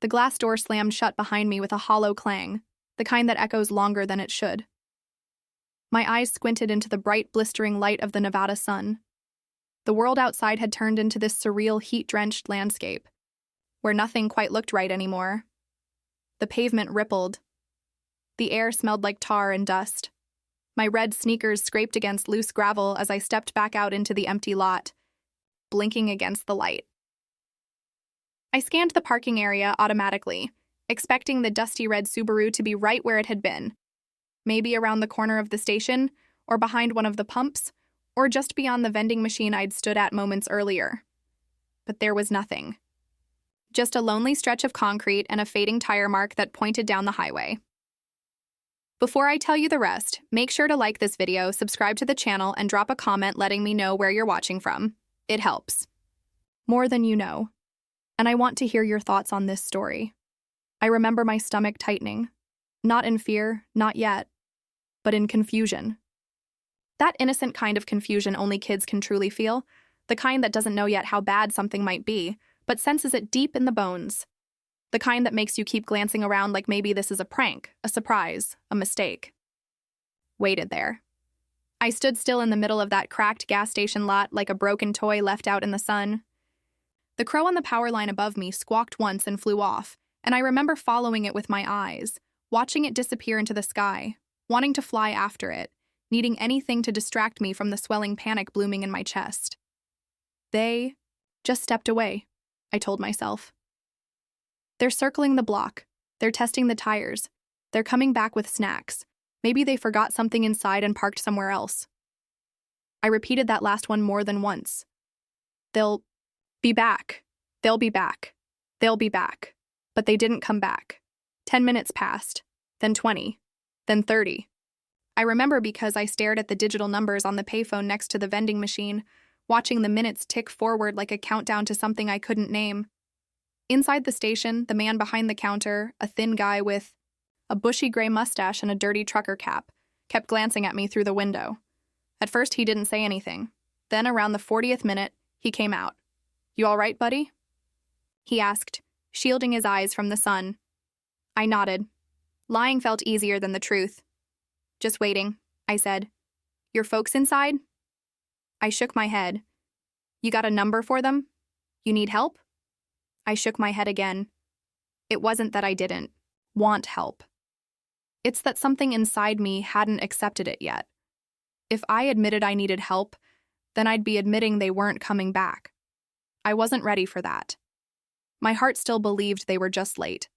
The glass door slammed shut behind me with a hollow clang, the kind that echoes longer than it should. My eyes squinted into the bright, blistering light of the Nevada sun. The world outside had turned into this surreal, heat-drenched landscape, where nothing quite looked right anymore. The pavement rippled. The air smelled like tar and dust. My red sneakers scraped against loose gravel as I stepped back out into the empty lot, blinking against the light. I scanned the parking area automatically, expecting the dusty red Subaru to be right where it had been, maybe around the corner of the station, or behind one of the pumps, or just beyond the vending machine I'd stood at moments earlier. But there was nothing. Just a lonely stretch of concrete and a fading tire mark that pointed down the highway. Before I tell you the rest, make sure to like this video, subscribe to the channel, and drop a comment letting me know where you're watching from. It helps. More than you know. And I want to hear your thoughts on this story. I remember my stomach tightening. Not in fear, not yet, but in confusion. That innocent kind of confusion only kids can truly feel, the kind that doesn't know yet how bad something might be, but senses it deep in the bones. The kind that makes you keep glancing around like maybe this is a prank, a surprise, a mistake. Waited there. I stood still in the middle of that cracked gas station lot like a broken toy left out in the sun. The crow on the power line above me squawked once and flew off, and I remember following it with my eyes, watching it disappear into the sky, wanting to fly after it, needing anything to distract me from the swelling panic blooming in my chest. They just stepped away, I told myself. They're circling the block. They're testing the tires. They're coming back with snacks. Maybe they forgot something inside and parked somewhere else. I repeated that last one more than once. They'll be back. They'll be back. They'll be back. But they didn't come back. 10 minutes passed, then 20, then 30. I remember because I stared at the digital numbers on the payphone next to the vending machine, watching the minutes tick forward like a countdown to something I couldn't name. Inside the station, the man behind the counter, a thin guy with a bushy gray mustache and a dirty trucker cap, kept glancing at me through the window. At first, he didn't say anything. Then, around the 40th minute, he came out. "You all right, buddy?" he asked, shielding his eyes from the sun. I nodded. Lying felt easier than the truth. "Just waiting," I said. "Your folks inside?" I shook my head. "You got a number for them? You need help?" I shook my head again. It wasn't that I didn't want help. It's that something inside me hadn't accepted it yet. If I admitted I needed help, then I'd be admitting they weren't coming back. I wasn't ready for that. My heart still believed they were just late.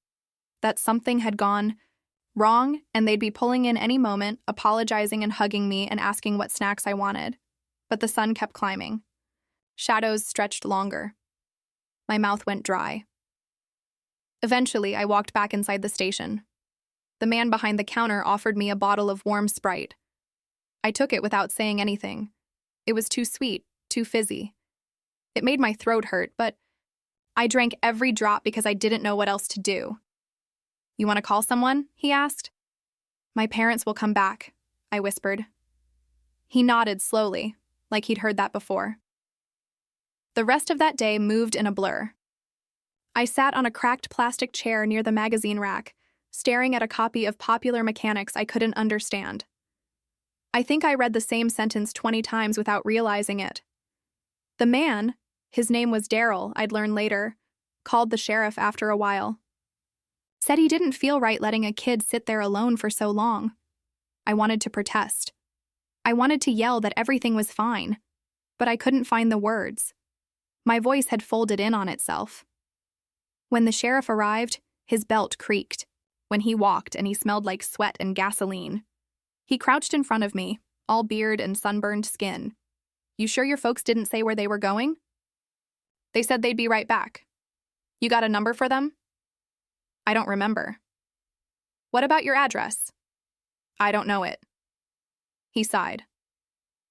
That something had gone wrong and they'd be pulling in any moment, apologizing and hugging me and asking what snacks I wanted. But the sun kept climbing. Shadows stretched longer. My mouth went dry. Eventually, I walked back inside the station. The man behind the counter offered me a bottle of warm Sprite. I took it without saying anything. It was too sweet, too fizzy. It made my throat hurt, but I drank every drop because I didn't know what else to do. "You want to call someone?" he asked. "My parents will come back," I whispered. He nodded slowly, like he'd heard that before. The rest of that day moved in a blur. I sat on a cracked plastic chair near the magazine rack, staring at a copy of Popular Mechanics I couldn't understand. I think I read the same sentence 20 times without realizing it. The man, his name was Daryl, I'd learn later, called the sheriff after a while. Said he didn't feel right letting a kid sit there alone for so long. I wanted to protest. I wanted to yell that everything was fine, but I couldn't find the words. My voice had folded in on itself. When the sheriff arrived, his belt creaked. When he walked and he smelled like sweat and gasoline. He crouched in front of me, all beard and sunburned skin. "You sure your folks didn't say where they were going?" "They said they'd be right back." "You got a number for them?" "I don't remember." "What about your address?" "I don't know it." He sighed.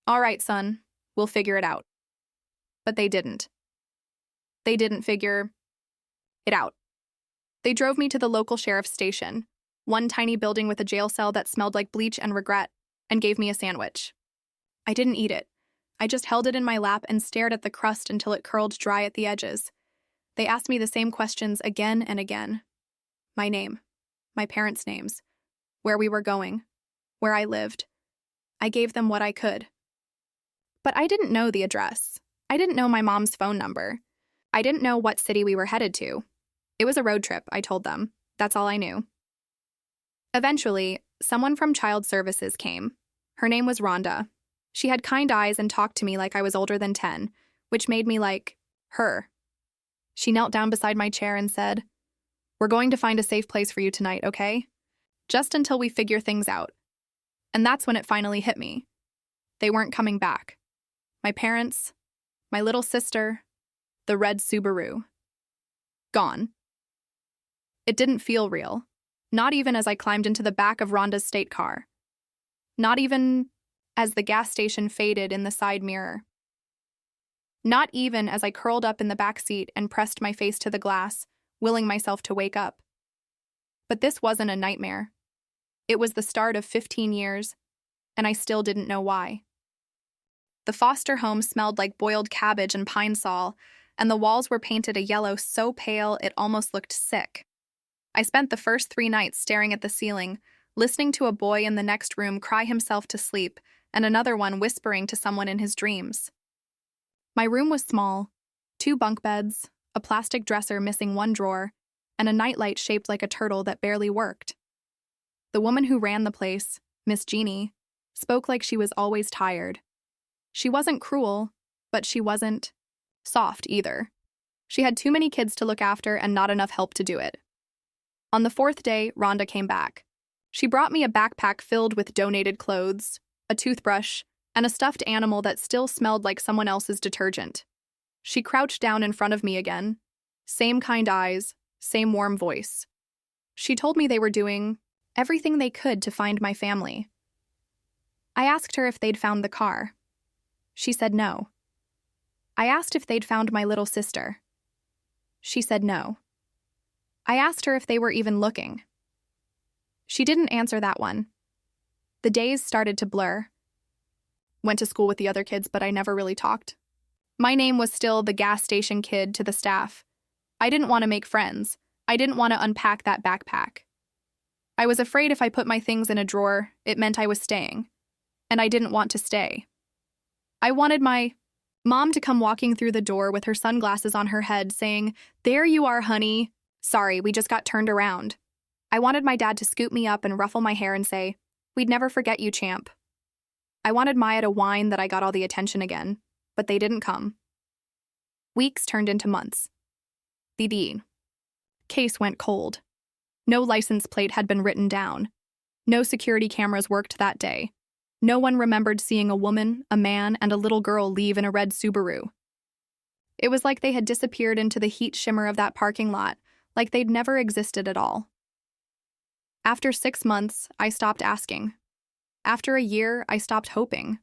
"All right, son, we'll figure it out." But they didn't. They didn't figure it out. They drove me to the local sheriff's station, one tiny building with a jail cell that smelled like bleach and regret, and gave me a sandwich. I didn't eat it. I just held it in my lap and stared at the crust until it curled dry at the edges. They asked me the same questions again and again. My name, my parents' names, where we were going, where I lived. I gave them what I could. But I didn't know the address. I didn't know my mom's phone number. I didn't know what city we were headed to. It was a road trip, I told them. That's all I knew. Eventually, someone from Child Services came. Her name was Rhonda. She had kind eyes and talked to me like I was older than 10, which made me like her. She knelt down beside my chair and said, "We're going to find a safe place for you tonight, okay? Just until we figure things out." And that's when it finally hit me. They weren't coming back. My parents, my little sister, the red Subaru. Gone. It didn't feel real. Not even as I climbed into the back of Rhonda's state car. Not even as the gas station faded in the side mirror. Not even as I curled up in the back seat and pressed my face to the glass, willing myself to wake up. But this wasn't a nightmare. It was the start of 15 years, and I still didn't know why. The foster home smelled like boiled cabbage and pine sol, and the walls were painted a yellow so pale it almost looked sick. I spent the first 3 nights staring at the ceiling, listening to a boy in the next room cry himself to sleep, and another one whispering to someone in his dreams. My room was small, 2 bunk beds, a plastic dresser missing 1 drawer, and a nightlight shaped like a turtle that barely worked. The woman who ran the place, Miss Jeannie, spoke like she was always tired. She wasn't cruel, but she wasn't soft either. She had too many kids to look after and not enough help to do it. On the 4th day, Rhonda came back. She brought me a backpack filled with donated clothes, a toothbrush, and a stuffed animal that still smelled like someone else's detergent. She crouched down in front of me again. Same kind eyes, same warm voice. She told me they were doing everything they could to find my family. I asked her if they'd found the car. She said no. I asked if they'd found my little sister. She said no. I asked her if they were even looking. She didn't answer that one. The days started to blur. Went to school with the other kids, but I never really talked. My name was still the gas station kid to the staff. I didn't want to make friends. I didn't want to unpack that backpack. I was afraid if I put my things in a drawer, it meant I was staying. And I didn't want to stay. I wanted my mom to come walking through the door with her sunglasses on her head saying, "There you are, honey. Sorry, we just got turned around." I wanted my dad to scoop me up and ruffle my hair and say, "We'd never forget you, champ." I wanted Maya to whine that I got all the attention again, but they didn't come. Weeks turned into months. The case went cold. No license plate had been written down. No security cameras worked that day. No one remembered seeing a woman, a man, and a little girl leave in a red Subaru. It was like they had disappeared into the heat shimmer of that parking lot, like they'd never existed at all. After 6 months, I stopped asking. After a year, I stopped hoping.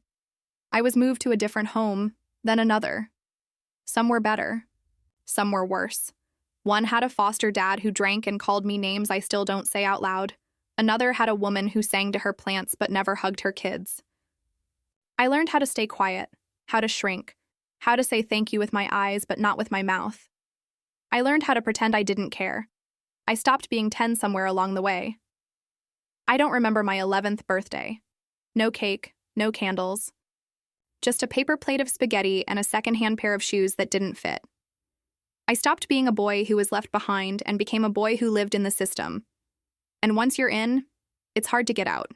I was moved to a different home, then another. Some were better. Some were worse. One had a foster dad who drank and called me names I still don't say out loud. Another had a woman who sang to her plants but never hugged her kids. I learned how to stay quiet, how to shrink, how to say thank you with my eyes but not with my mouth. I learned how to pretend I didn't care. I stopped being 10 somewhere along the way. I don't remember my 11th birthday. No cake, no candles. Just a paper plate of spaghetti and a secondhand pair of shoes that didn't fit. I stopped being a boy who was left behind and became a boy who lived in the system. And once you're in, it's hard to get out.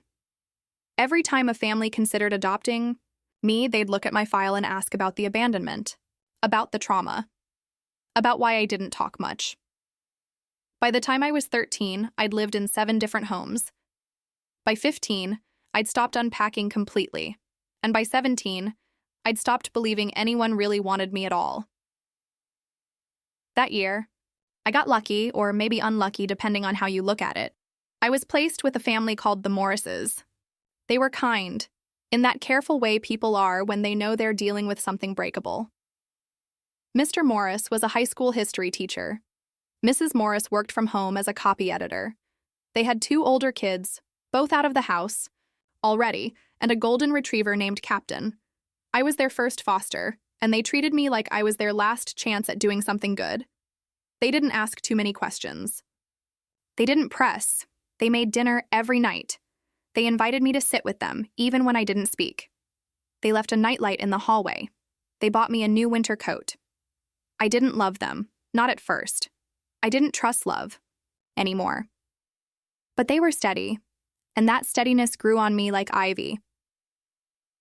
Every time a family considered adopting me, they'd look at my file and ask about the abandonment, about the trauma, about why I didn't talk much. By the time I was 13, I'd lived in 7 different homes. By 15, I'd stopped unpacking completely. And by 17, I'd stopped believing anyone really wanted me at all. That year, I got lucky, or maybe unlucky depending on how you look at it. I was placed with a family called the Morrises. They were kind, in that careful way people are when they know they're dealing with something breakable. Mr. Morris was a high school history teacher. Mrs. Morris worked from home as a copy editor. They had 2 older kids, both out of the house, already, and a golden retriever named Captain. I was their first foster, and they treated me like I was their last chance at doing something good. They didn't ask too many questions. They didn't press. They made dinner every night. They invited me to sit with them, even when I didn't speak. They left a nightlight in the hallway. They bought me a new winter coat. I didn't love them, not at first. I didn't trust love anymore. But they were steady, and that steadiness grew on me like ivy.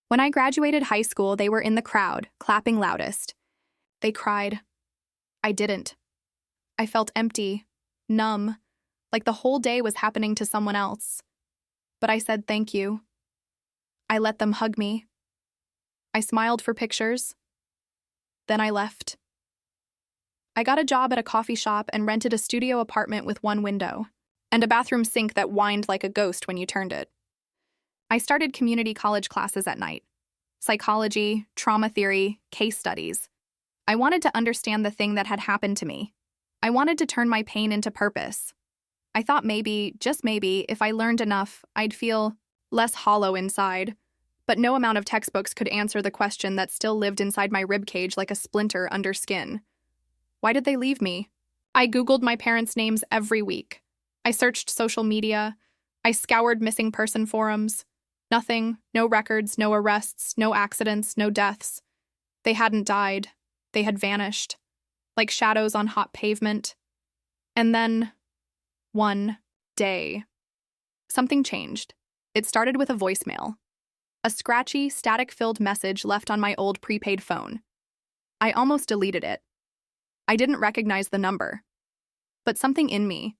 When I graduated high school, they were in the crowd, clapping loudest. They cried. I didn't. I felt empty, numb, like the whole day was happening to someone else. But I said thank you. I let them hug me. I smiled for pictures. Then I left. I got a job at a coffee shop and rented a studio apartment with one window, and a bathroom sink that whined like a ghost when you turned it. I started community college classes at night. Psychology, trauma theory, case studies. I wanted to understand the thing that had happened to me. I wanted to turn my pain into purpose. I thought maybe, just maybe, if I learned enough, I'd feel less hollow inside. But no amount of textbooks could answer the question that still lived inside my ribcage like a splinter under skin. Why did they leave me? I Googled my parents' names every week. I searched social media. I scoured missing person forums. Nothing, no records, no arrests, no accidents, no deaths. They hadn't died. They had vanished, like shadows on hot pavement. And then, one day, something changed. It started with a voicemail. A scratchy, static-filled message left on my old prepaid phone. I almost deleted it. I didn't recognize the number. But something in me,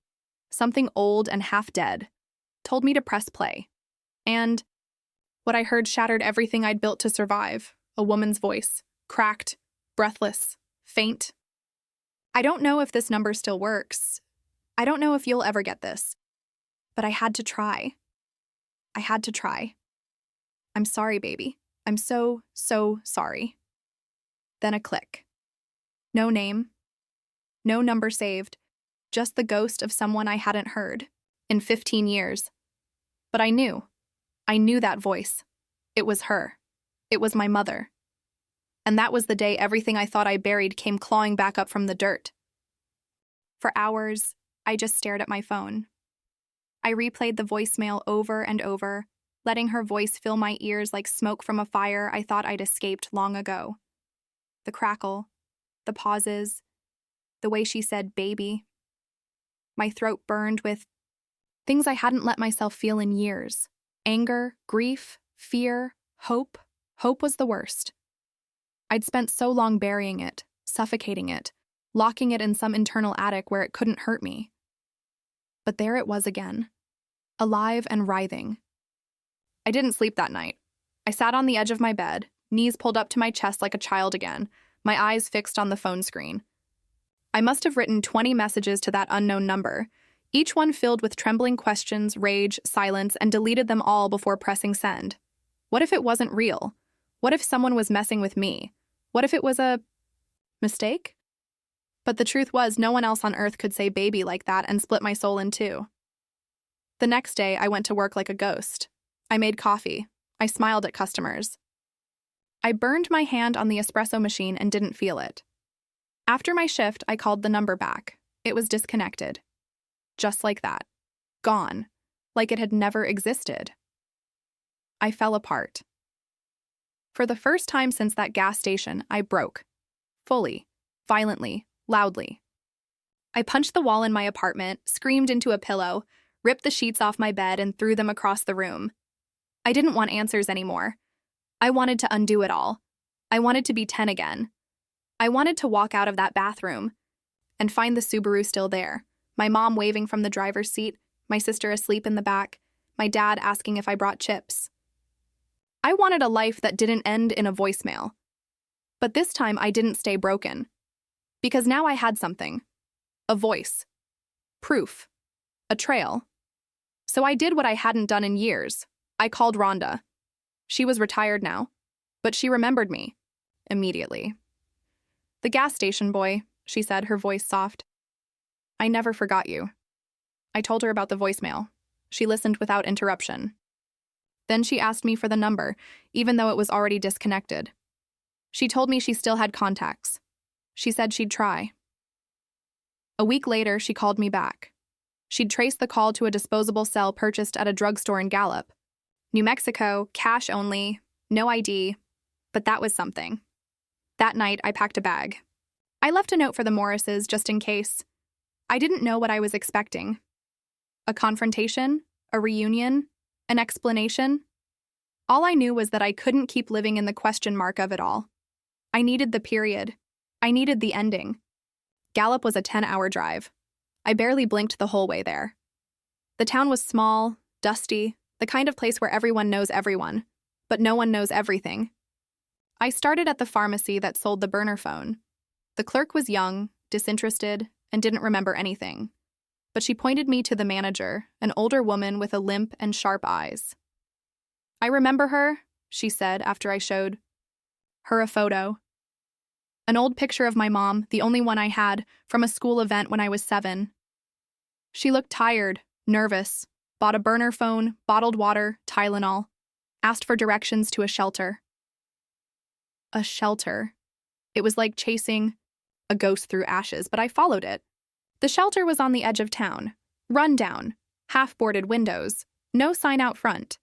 something old and half-dead, told me to press play. And what I heard shattered everything I'd built to survive. A woman's voice, cracked, breathless, faint. I don't know if this number still works. I don't know if you'll ever get this. But I had to try. I had to try. I'm sorry, baby. I'm so sorry. Then a click. No name. No number saved. Just the ghost of someone I hadn't heard in 15 years. But I knew. I knew that voice. It was her. It was my mother. And that was the day everything I thought I buried came clawing back up from the dirt. For hours, I just stared at my phone. I replayed the voicemail over and over, letting her voice fill my ears like smoke from a fire I thought I'd escaped long ago. The crackle, the pauses, the way she said baby. My throat burned with things I hadn't let myself feel in years. Anger, grief, fear, hope. Hope was the worst. I'd spent so long burying it, suffocating it, locking it in some internal attic where it couldn't hurt me. But there it was again, alive and writhing. I didn't sleep that night. I sat on the edge of my bed, knees pulled up to my chest like a child again, my eyes fixed on the phone screen. I must have written 20 messages to that unknown number, each one filled with trembling questions, rage, silence, and deleted them all before pressing send. What if it wasn't real? What if someone was messing with me? What if it was a mistake? But the truth was, no one else on earth could say baby like that and split my soul in two. The next day, I went to work like a ghost. I made coffee. I smiled at customers. I burned my hand on the espresso machine and didn't feel it. After my shift, I called the number back. It was disconnected. Just like that. Gone. Like it had never existed. I fell apart. For the first time since that gas station, I broke. Fully. Violently. Loudly. I punched the wall in my apartment, screamed into a pillow, ripped the sheets off my bed, and threw them across the room. I didn't want answers anymore. I wanted to undo it all. I wanted to be 10 again. I wanted to walk out of that bathroom and find the Subaru still there, my mom waving from the driver's seat, my sister asleep in the back, my dad asking if I brought chips. I wanted a life that didn't end in a voicemail. But this time I didn't stay broken. Because now I had something. A voice. Proof. A trail. So I did what I hadn't done in years. I called Rhonda. She was retired now, but she remembered me. Immediately. The gas station boy, she said, her voice soft. I never forgot you. I told her about the voicemail. She listened without interruption. Then she asked me for the number, even though it was already disconnected. She told me she still had contacts. She said she'd try. A week later, she called me back. She'd traced the call to a disposable cell purchased at a drugstore in Gallup. New Mexico, cash only, no ID, but that was something. That night, I packed a bag. I left a note for the Morrises just in case. I didn't know what I was expecting. A confrontation? A reunion? An explanation? All I knew was that I couldn't keep living in the question mark of it all. I needed the period. I needed the ending. Gallup was a 10-hour drive. I barely blinked the whole way there. The town was small, dusty, the kind of place where everyone knows everyone, but no one knows everything. I started at the pharmacy that sold the burner phone. The clerk was young, disinterested, and didn't remember anything. But she pointed me to the manager, an older woman with a limp and sharp eyes. "I remember her," she said after I showed her a photo. An old picture of my mom, the only one I had, from a school event when I was 7. She looked tired, nervous, bought a burner phone, bottled water, Tylenol, asked for directions to a shelter. A shelter. It was like chasing a ghost through ashes, but I followed it. The shelter was on the edge of town, run down, half-boarded windows, no sign out front.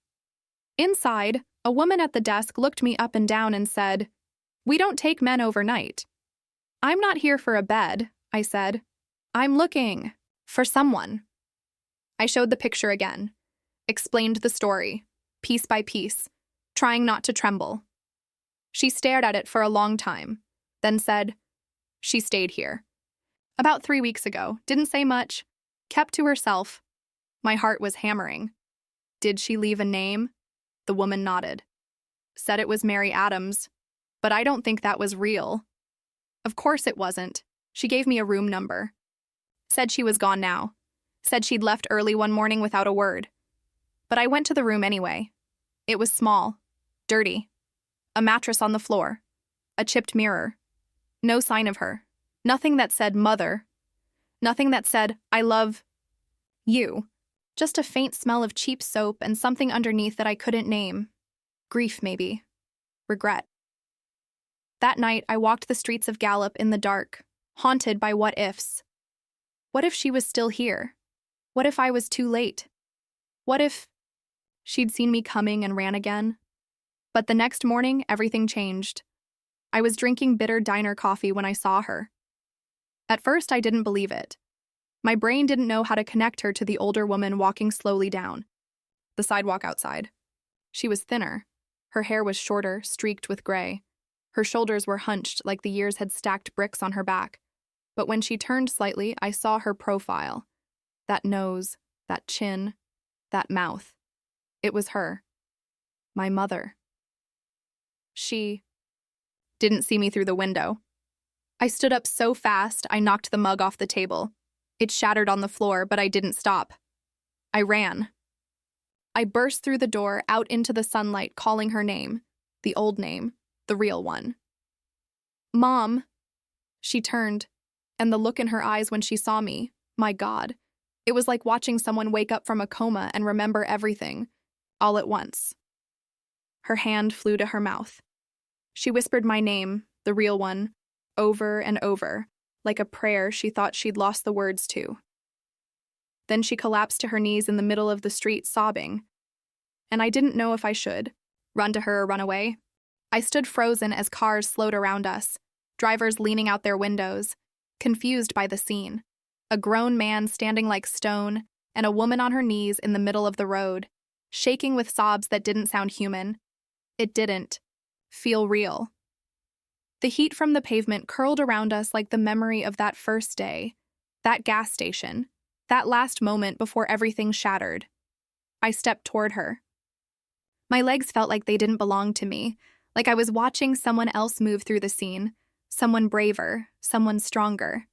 Inside, a woman at the desk looked me up and down and said, "We don't take men overnight." "I'm not here for a bed," I said. "I'm looking for someone." I showed the picture again, explained the story, piece by piece, trying not to tremble. She stared at it for a long time, then said, "She stayed here. About 3 weeks ago, didn't say much, kept to herself." My heart was hammering. "Did she leave a name?" The woman nodded. "Said it was Mary Adams, but I don't think that was real." Of course it wasn't. She gave me a room number. Said she was gone now. Said she'd left early one morning without a word. But I went to the room anyway. It was small, dirty. A mattress on the floor. A chipped mirror. No sign of her. Nothing that said mother. Nothing that said, "I love you." Just a faint smell of cheap soap and something underneath that I couldn't name. Grief, maybe. Regret. That night, I walked the streets of Gallup in the dark, haunted by what-ifs. What if she was still here? What if I was too late? What if she'd seen me coming and ran again? But the next morning, everything changed. I was drinking bitter diner coffee when I saw her. At first, I didn't believe it. My brain didn't know how to connect her to the older woman walking slowly down the sidewalk outside. She was thinner. Her hair was shorter, streaked with gray. Her shoulders were hunched like the years had stacked bricks on her back. But when she turned slightly, I saw her profile. That nose, that chin, that mouth. It was her. My mother. She didn't see me through the window. I stood up so fast, I knocked the mug off the table. It shattered on the floor, but I didn't stop. I ran. I burst through the door, out into the sunlight, calling her name. The old name. The real one. "Mom." She turned, and the look in her eyes when she saw me, my God. It was like watching someone wake up from a coma and remember everything, all at once. Her hand flew to her mouth. She whispered my name, the real one, over and over, like a prayer she thought she'd lost the words to. Then she collapsed to her knees in the middle of the street, sobbing. And I didn't know if I should run to her or run away. I stood frozen as cars slowed around us, drivers leaning out their windows, confused by the scene. A grown man standing like stone, and a woman on her knees in the middle of the road, shaking with sobs that didn't sound human. It didn't feel real. The heat from the pavement curled around us like the memory of that first day, that gas station, that last moment before everything shattered. I stepped toward her. My legs felt like they didn't belong to me, like I was watching someone else move through the scene, someone braver, someone stronger.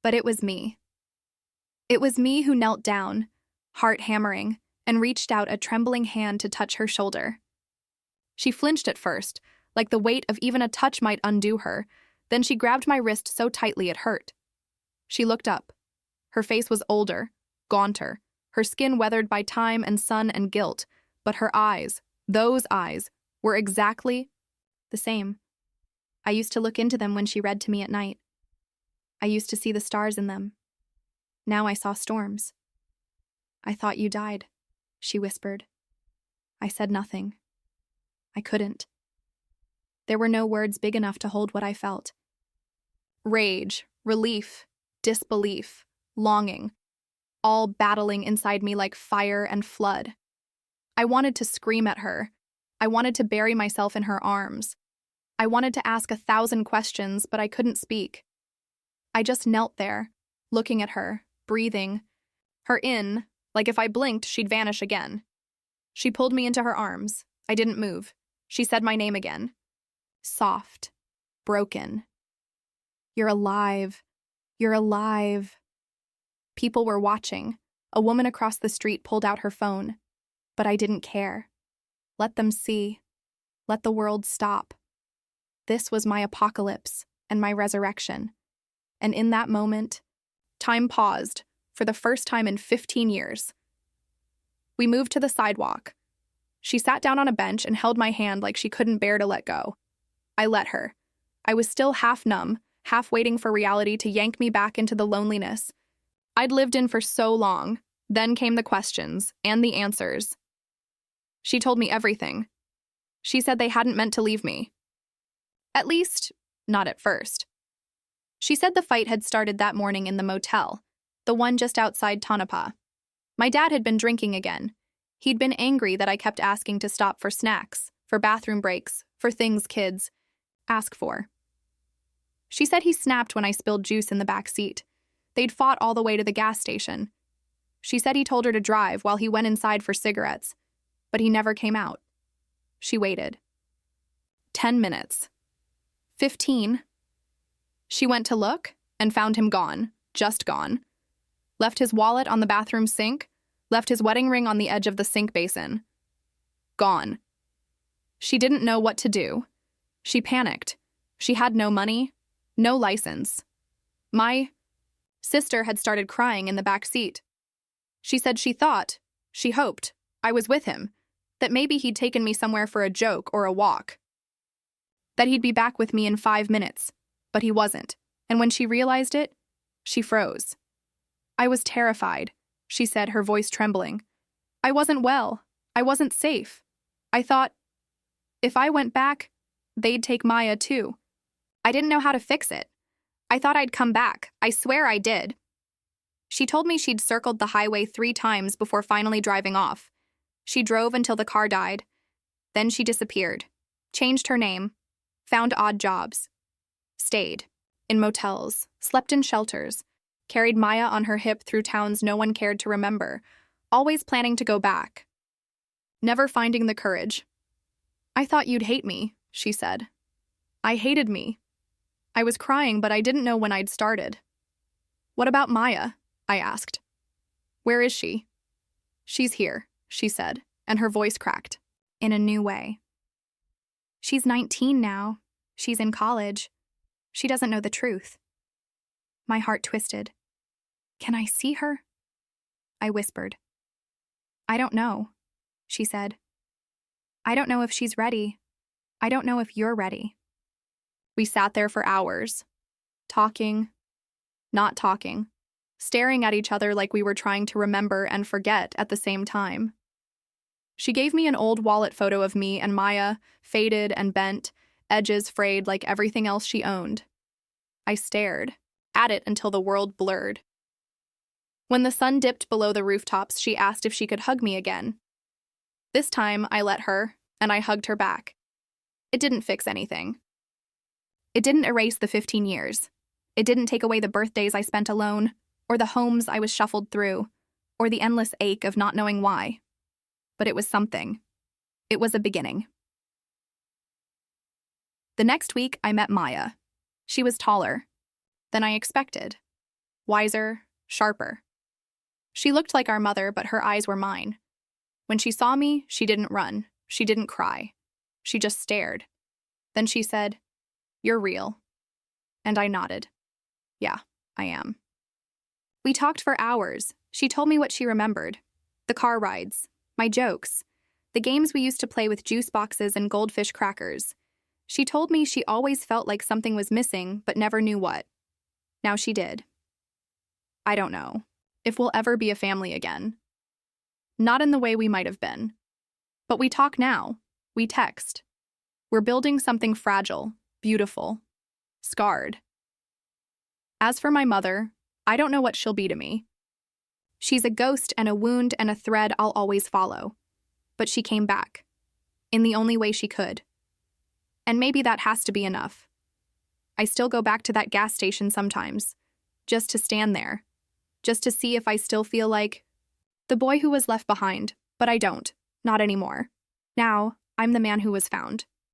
But it was me. It was me who knelt down, heart hammering, and reached out a trembling hand to touch her shoulder. She flinched at first, like the weight of even a touch might undo her, then she grabbed my wrist so tightly it hurt. She looked up. Her face was older, gaunter, her skin weathered by time and sun and guilt, but her eyes, those eyes, were exactly the same. I used to look into them when she read to me at night. I used to see the stars in them. Now I saw storms. I thought you died, she whispered. I said nothing. I couldn't. There were no words big enough to hold what I felt. Rage, relief, disbelief, longing, all battling inside me like fire and flood. I wanted to scream at her. I wanted to bury myself in her arms. I wanted to ask 1,000 questions, but I couldn't speak. I just knelt there, looking at her, breathing her in, like if I blinked, she'd vanish again. She pulled me into her arms. I didn't move. She said my name again. Soft, broken. You're alive. You're alive. People were watching. A woman across the street pulled out her phone. But I didn't care. Let them see. Let the world stop. This was my apocalypse and my resurrection. And in that moment, time paused for the first time in 15 years. We moved to the sidewalk. She sat down on a bench and held my hand like she couldn't bear to let go. I let her. I was still half numb, half waiting for reality to yank me back into the loneliness I'd lived in for so long. Then came the questions and the answers. She told me everything. She said they hadn't meant to leave me. At least, not at first. She said the fight had started that morning in the motel, the one just outside Tonopah. My dad had been drinking again. He'd been angry that I kept asking to stop for snacks, for bathroom breaks, for things kids ask for. She said he snapped when I spilled juice in the back seat. They'd fought all the way to the gas station. She said he told her to drive while he went inside for cigarettes, but he never came out. She waited. 10 minutes. 15. She went to look and found him gone, just gone. Left his wallet on the bathroom sink, left his wedding ring on the edge of the sink basin. Gone. She didn't know what to do. She panicked. She had no money, no license. My sister had started crying in the back seat. She said she thought, she hoped, I was with him, that maybe he'd taken me somewhere for a joke or a walk. That he'd be back with me in 5 minutes, but he wasn't, and when she realized it, she froze. I was terrified, she said, her voice trembling. I wasn't well. I wasn't safe. I thought, if I went back, they'd take Maya too. I didn't know how to fix it. I thought I'd come back. I swear I did. She told me she'd circled the highway 3 times before finally driving off. She drove until the car died. Then she disappeared, changed her name, found odd jobs, stayed in motels, slept in shelters, carried Maya on her hip through towns no one cared to remember, always planning to go back, never finding the courage. I thought you'd hate me, she said. I hated me. I was crying, but I didn't know when I'd started. What about Maya? I asked. Where is she? She's here, she said, and her voice cracked, in a new way. She's 19 now. She's in college. She doesn't know the truth. My heart twisted. Can I see her? I whispered. I don't know, she said. I don't know if she's ready. I don't know if you're ready. We sat there for hours, talking, not talking, staring at each other like we were trying to remember and forget at the same time. She gave me an old wallet photo of me and Maya, faded and bent, edges frayed like everything else she owned. I stared at it until the world blurred. When the sun dipped below the rooftops, she asked if she could hug me again. This time, I let her, and I hugged her back. It didn't fix anything. It didn't erase the 15 years. It didn't take away the birthdays I spent alone, or the homes I was shuffled through, or the endless ache of not knowing why. But it was something. It was a beginning. The next week, I met Maya. She was taller than I expected. Wiser, sharper. She looked like our mother, but her eyes were mine. When she saw me, she didn't run. She didn't cry. She just stared. Then she said, "You're real." And I nodded. Yeah, I am. We talked for hours. She told me what she remembered. The car rides, my jokes, the games we used to play with juice boxes and goldfish crackers. She told me she always felt like something was missing, but never knew what. Now she did. I don't know if we'll ever be a family again. Not in the way we might have been. But we talk now. We text. We're building something fragile, beautiful, scarred. As for my mother, I don't know what she'll be to me. She's a ghost and a wound and a thread I'll always follow. But she came back. In the only way she could. And maybe that has to be enough. I still go back to that gas station sometimes, just to stand there, just to see if I still feel like the boy who was left behind, but I don't, not anymore. Now, I'm the man who was found.